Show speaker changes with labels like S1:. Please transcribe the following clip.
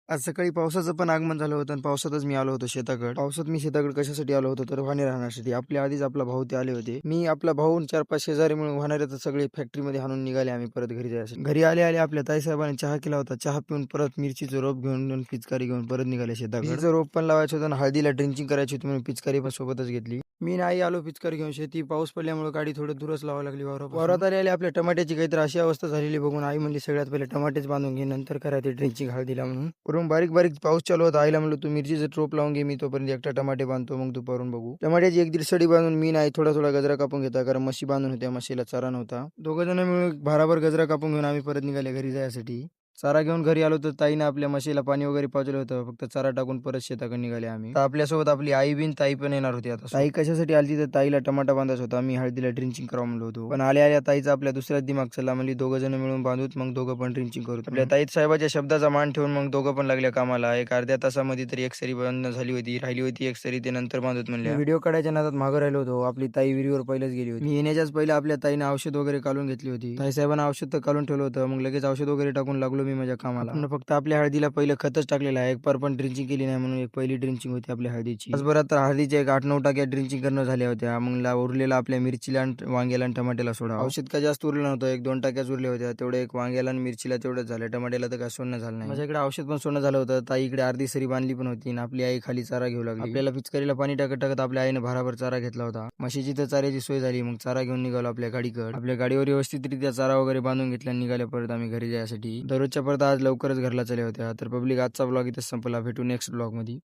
S1: आज सकाळी पावसाचं पण आगमन झालं होतं आणि पावसातच मी आलो होतो शेताकडे. पावसात मी शेताकडे कशासाठी आलो होतो तर वाहने राहण्यासाठी. आपल्या आधीच आपला भाऊ ते आले होते. मी आपला भाऊ 4-5 शेजारी मिळून वाहणारे तर सगळे फॅक्टरीमध्ये हाणून निघाले आम्ही परत घरी जायसाठी. घरी आले आपल्या ताईसाहेबांनी चहा केला होता. चहा पिऊन परत मिरचीचं रोप घेऊन आणि पिचकारी घेऊन परत निघाले शेताकडे. मिरचीचं रोप पण लावायचं होतं आणि हळदीला ड्रिंचिंग करायची होती म्हणून पिचकारी पण सोबतच घेतली. मी नाही आलो पिचकारी घेऊन. शेती पाऊस पडल्यामुळे गाडी थोडं दूरच लावावी लागली वावरात आले आपल्या टमाट्याची काहीतरी अशी अवस्था झालेली बघून आई म्हणली सगळ्यात पहिले टमाटेच बांधून घे नंतर करायचे ड्रिंचिंग हळदीला म्हणून. वरून बारीक बारीक पाऊस चालू होता. आईला म्हणलं तू मिरचीचं ट्रोप लावून घे मी तोपर्यंत एकटा टमाटे बांधतो मग दुपारून बघू. टमाट्याची 1-1.5 सडी बांधून मी नाही थोडा थोडा गजरा कापून घेता कारण म्हशी बांधून होत्या म्हशीला चारा नव्हता. दोघं जण मिळून भाराभर गजरा कापून घेऊन आम्ही परत निघाले घरी जायसाठी. चारा घेऊन घरी आलो तर ताईने आपल्या म्हशीला पाणी वगैरे पाजलं होतं. फक्त चारा टाकून परत शेताकडे निघाले आम्ही. तर आपल्यासोबत आपली आई बिन ताई पण येणार होती. आता ताई कशासाठी आली तर ताईला टमाटा बांधायचा होता. मी हळदीला ड्रिंचिंग करावं म्हणलो होतो. पण आल्या ताईचा आपल्या दुसऱ्याच दिमाग चालला. म्हणली दोघं जण मिळून बांधूत मग दोघं पण ड्रिंचिंग करू. आपल्या ताई साहेबाच्या शब्दाचा मान ठेवून मग दोघं पण लागल्या कामाला. एक अर्ध्या तासामध्ये तरी एक सरी बंद झाली होती. राहिली होती एक सरी ते नंतर बांधत म्हणल्या. व्हिडिओ काढायच्या नादात मागं राहिलो होतो. आपली ताई विहिरीवर पहिलेच गेली होती. मी येण्याच्याच पहिले आपल्या ताईने औषध वगैरे काढून घेतली होती. ताई साहेबांना औषध तर काढून ठेवलं होतं. मग लगेच औषध वगैरे टाकून लागलो मी माझ्या कामाला. फक्त आपल्या हळदीला पहिलं खतच टाकलेलं आहे. एक पर पण ड्रिंचिंग केली नाही म्हणून एक पहिली ड्रिंचिंग होती आपल्या हळदीची. दिवसभरात तर हळदीच्या एक 8-9 टाक्या ड्रिंचिंग करणं झाल्या होत्या. मग उरलेला आपल्या मिरचीला आणि वांग्याला आणि टमाट्याला सोडा. औषध का जास्त उरलं नव्हतं. 1-2 टाक्याच उरल्या होत्या. तेवढे एक वांग्याला आणि मिरचीला तेवढंच झालं. टमाट्याला तर काय सोडणं झालं नाही. माझ्याकडे औषध पण सोडणं झालं होतं. ताई इकडे अर्धी सरी बांधली पण होती आणि आपली आई खाली चारा घेऊ लागली. आपल्याला पिचकारीला पाणी टाकत टाकत आपल्या आईने भाराभर चारा घेतला होता. म्हशीची तर चाऱ्याची सोय झाली. मग चारा घेऊन निघालो आपल्या गाडीकडे. आपल्या गाडीवर व्यवस्थितरित्या चारा वगैरे बांधून घेतला आणि निघाले परत आम्ही घरी जायसाठी. दररोजच्या परत आज लवकरच घरला चल्या होत्या. तर पब्लिक आजचा ब्लॉग इथेच संपला. भेटू नेक्स्ट ब्लॉग मध्ये.